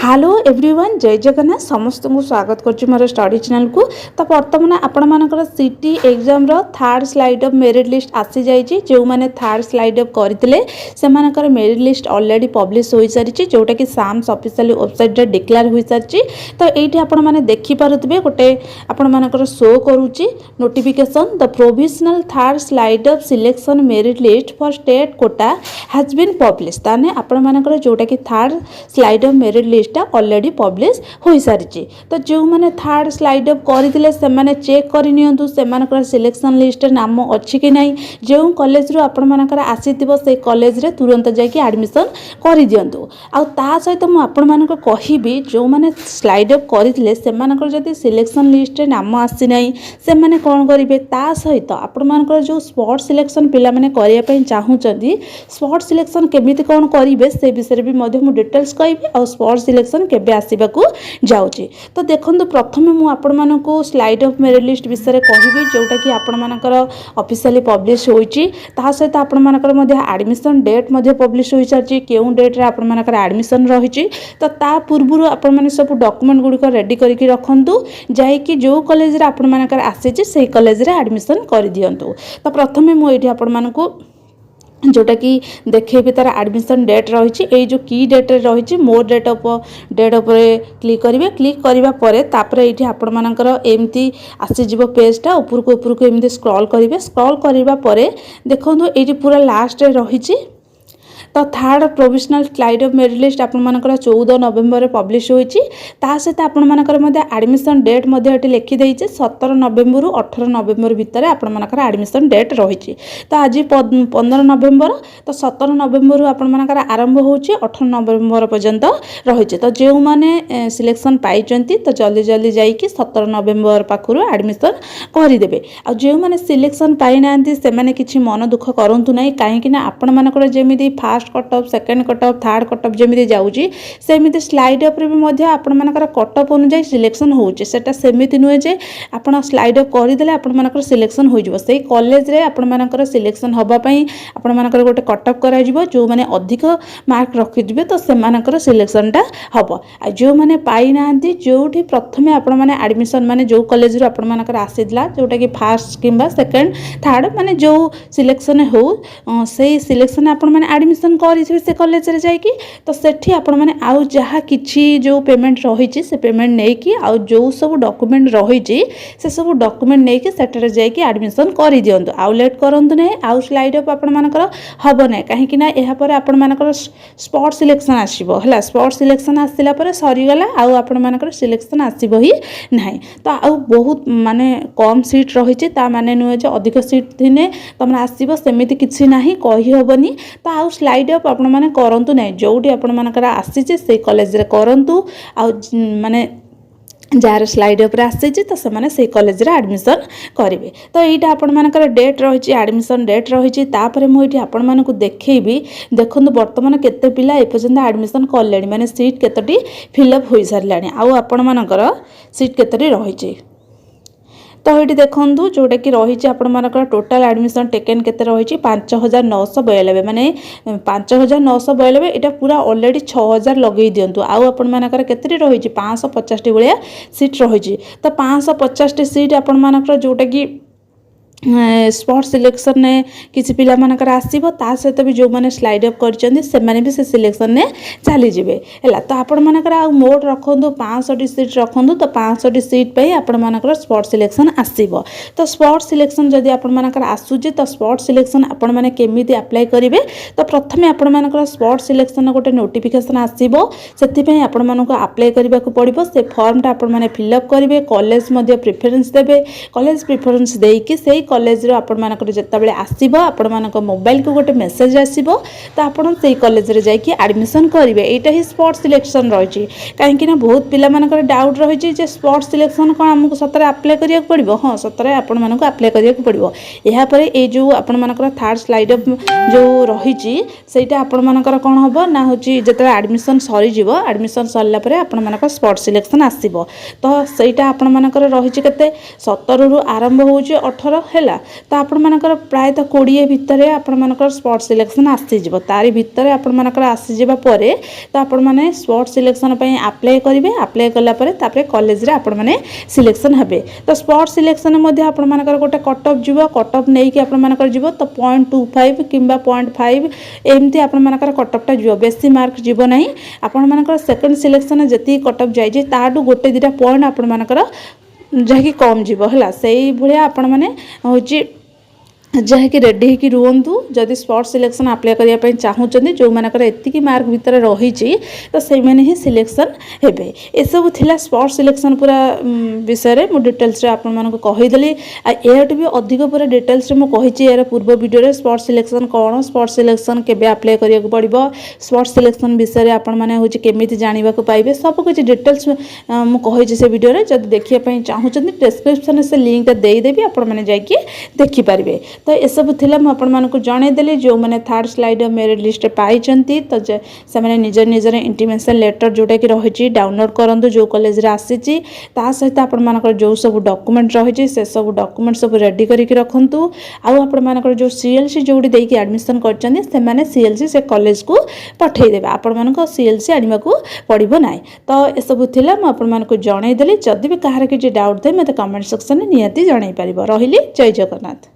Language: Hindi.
हेलो एवरीवन जय जगन्नाथ समस्त को स्वागत करुच्ची मोर स्टडी चैनल को। तो बर्तमान आपण मानकर सिटी एग्जाम रो third slide of merit list आसी जाइए। जो मैंने थर्ड स्लाइड ऑफ करते से मेरिट लिस्ट ऑलरेडी पब्लिश हो सारी जोटा कि साम्स ऑफिशियल वेबसाइट रे डिक्लेयर हो सारी। तो ये आपण मैंने देखिपे गोटे आपण मानकर शो करुच्ची notification the provisional third slide of selection merit list for state quota has been publish. ताने आपण मानकर जोटा कि third slide of merit list already publish हो सारी। तो जो मैंने थर्ड स्लाइड अप करते से चेक करनी से सिलेक्शन लिस्ट नाम अच्छी कि नहीं। जो कॉलेज रू आपण मानकर आसीथिबो से कॉलेज रे तुरंत जाके एडमिशन कर दियंतु। आ ता सहित मु आपण मानको कहिबी जो माने स्लाइड अप करथिले से मानकर जदी सिलेक्शन लिस्ट रे नाम आसी नहीं से माने कोन करिवे। ता सहित आपण मानकर जो स्पॉट सिलेक्शन पिला माने करिया पई चाहूचंदी स्पॉट सिलेक्शन केमिति कोन करिवे से विषय भी मध्य मु डिटेल्स कहबी। आ स्पॉट सिलेक्शन केबे आसीबाकू जाउची। तो देखंतु प्रथमे मु आपण मानको स्लाइड ऑफ मेरिट लिस्ट विषय कहबी जोटा कि आपण मानकर ऑफिशियली पब्लिश होईची। ता सहित आपण मानकर मध्य एडमिशन डेट मध्य पब्लिश होई सारची केउ डेट रे आपण मानकर एडमिशन रहिची। तो ता पूर्वरु आपण माने सब डॉक्यूमेंट गुडी को रेडी करिकि रखंतु जाई कि जो कॉलेज रे आपण मानकर आसीची सेही कॉलेज रे एडमिशन कर दियंतु। तो प्रथमे मु एठी आपण मानको जोटा कि देखेबी तार एडमिशन डेट रही जो की डेट रही मोर डेट ऑफ क्लिक करेंगे। क्लिक करने पर ये आपण मानकर एमती आसीज पेजटा उपरको एमती स्क्रॉल करेंगे। स्क्रॉल करने देखो ये पूरा लास्ट रही। तो third provisional slide of merit list आपण मानकर 14 नवेम्बर रे पब्लिश होईची। ता सहित आपण मानकर मध्य एडमिशन डेट मध्य एटी लिखि देइचे 17 नवेम्बर रु 18 नवेम्बर भितर आपण मानकर एडमिशन डेट रहिची। तो आज 15 नवेम्बर तो 17 नवेम्बर रु आपण मानकर आरंभ होची 18 नवेम्बर पर्यंत रहिची। तो जे माने सिलेक्शन पाइचंती तो जल्दी जल्दी जाई कि 17 नवेम्बर पाखरु एडमिशन करि देबे। आ जे माने सिलेक्शन पाइ नांती से माने किछि मन दुख करंतु नै काहे कि ना आपण मानकर जेमिति first cut off second cut off third cut off जमी जाऊँगी सेमती स्लाइड अप आपण मानकर कट ऑफ अनुसार सिलेक्शन होचे। सेटा सेमिति नुहे जे आपण स्लाइड अप करदेले आपण मानकर सिलेक्शन हो जिवो। सेही कॉलेज रे आपण मानकर सिलेक्शन होबा पई आपण मानकर गोटे कट ऑफ करा जिवो। जो माने अधिक मार्क रखि दिबे तो से मानकर सिलेक्शनटा हबो। आ जो माने पाई नांती जोठी प्रथमे आपण माने एडमिशन माने जो कॉलेज रो आपण मानकर आसीदला जोटा कि फर्स्ट किंबा सेकंड थर्ड माने जो सिलेक्शन हो सेही सिलेक्शन आपण माने एडमिशन करिथिबे से कॉलेज रे जाई कि तो सेठी आपण माने आउ जहा किछि जो पेमेंट रहिछि से पेमेंट नै कि आउ जो सब डॉक्यूमेंट रहिछि से सब डॉक्यूमेंट नै कि सेटर जाई कि एडमिशन करि दियंतु। आउ लेट करंतु नै आउ स्लाइड अप आपण मानकर हबो नै काहे कि ना एहा पर आपण मानकर स्पॉट सिलेक्शन आसीबो हला। स्पॉट सिलेक्शन आसिला पर सरी गला आउ आपण मानकर सिलेक्शन आसीबो ही नाही। तो आउ बहुत माने कम सीट रहिछि ता माने नुहे जे अधिक सीट थिने तमरा आसीबो सेमिति किछि नाही कहि हबनी। तो आउ स्लाइड अप आपण माने करंतु नै जोठी आपण मानकर आसीचे से कॉलेज रे करंतु। आ माने जार स्लाइड अप आसी तो से कॉलेज रे एडमिशन करेंगे। तो यहाँ आपण मानकर डेट रही एडमिशन डेट रही मुझे आपण मानक देखी देखो बर्तमान केते पिला एपर्यंत एडमिशन कले माने सीट केतोटी फिलअप हो सारा आउ आपण मानकर सीट केतोटी रही। तो ये देखूँ जोटा कि रही टोटाल एडमिशन टेकन के रही 5992 माने 5992 यहाँ पूरा ऑलरेडी 6000 लगे दिंतु। आउ आपण मानकर केते रही 550 भाया सीट रही। तो 550 सीट आपण मानकर जोटा कि स्पॉट सिलेक्शन ने किसी पिला मानकर आसीबो ता सहित भी जो माने स्लाइड अप करचंदी से माने भी से सिलेक्शन ने चली जिवे हैला। तो आपण मानकर आ मोड रखंदु 500 सीट रखंदु तो 500 सीट पे आपण मानकर स्पॉट सिलेक्शन आसीबो। तो स्पॉट सिलेक्शन जदि आपण मानकर आसुजे तो स्पॉट सिलेक्शन आपण माने केमिति अप्लाई करिवे। तो प्रथमे आपण मानकर स्पॉट सिलेक्शन गोटे नोटिफिकेशन आसीबो सेति पे आपण मानको अप्लाई करबा को पड़िबो। से फॉर्मटा आपण माने फिलअप करिवे कॉलेज मध्ये प्रेफरेंस देबे। कॉलेज प्रेफरेंस देई कि सेही कॉलेज रो आपण मानकर जत्ता बेले आसीबो आपण मानक मोबाइल को गोटे मेसेज आसीबो तो आपण सेही कॉलेज रे जाई कि एडमिशन करिवे। एटा ही स्पॉट सिलेक्शन रही कहीं कि ना बहुत पिला मानकर डाउट रही जे स्पॉट सिलेक्शन कोन हमको सतरे अप्लाई करिया पड़िबो। हां सतरे आपण मानक अप्लाई करिया पड़िबो। एहा परे ए जो आपण मानकर थर्ड स्लाइड अप जो रही सेटा आपण मानकर कोन हबो ना होची जतरे एडमिशन सरी जिवो एडमिशन सरला परे आपण मानकर स्पॉट सिलेक्शन आसीबो। तो सेटा आपण मानकर रही केते 17 रु आरंभ होची 18 है तो आपर प्रायतः 20 भितर आपर स्पोर्ट सिलेक्शन आसीज तारी भितर आपर आसीजा पर तो आपण मैंने स्पोर्ट सिलेक्शन अप्लाई करेंगे अप्लाई कलापर कॉलेज रे आपण मैंने सिलेक्शन हेबे तो स्पोर्ट सिलेक्शन आपर गोटे कट ऑफ जीव कट ऑफ नहीं कि आपर जीव तो 0.25 कि 0.5 एमती आपर कट ऑफ टा जीव बेसी मार्क जीव ना आपर सेकंड सिलेक्शन जी कट ऑफ जाइए ताठू गोटे 2टा पॉइंट आपर जहाँकि कम जीव है से भाया आपण मैंने हूँ जहाँकि रेडी होकर रुहतु जदि स्पोर्ट सिलेक्शन अप्लाई करने चाहूँगी जो मानकर एतिकी मार्क भितर रही तो से मैंने ही सिलेक्शन हेबे एसबू थिला स्पोर्ट सिलेक्शन पूरा विषय में डिटेल्स रे आपण मानक कहीदेली एटू भी अधिक पूरा डिटेल्स रे मुझे यार पूर्व वीडियो स्पोर्ट सिलेक्शन कौन स्पोर्ट सिलेक्शन केबे अप्लाई करिया पड़ो स्पोर्ट सिलेक्शन विषय आपण मैंने हूँ केमी जानवा पाइबे सब कुछ डिटेल्स मुझे से वीडियो जब देखापी चाहूँगी डिस्क्रिप्शन से लिंक देदेवी आपण मैंने जाकि देखिपारे तो एसबू थिला मु आपण मानक जनईदेली जो मैंने थर्ड स्लाइड मेरिट लिस्ट पाई तो से मैंने निजर निजर इंटीमेशन लेटर जोटा कि रही डाउनलोड करूँ जो कॉलेज रे आसी सहित आपण मानक जो सब डॉक्यूमेंट रही से सब डॉक्यूमेंट सब रेडी करके रखुँ आउ आपण मानक जो सीएलसी जोड़ी देकी एडमिशन कर सीएलसी से कॉलेज को पठेदेवे आपण मानक सीएलसी आने को पड़ो ना तो एसबू थिला मु आपण मानक जनईदेली जदि भी कहार किसी डाउट थे मत कमेंट सेक्शन में निहाती जनई पार रही जय जगन्नाथ।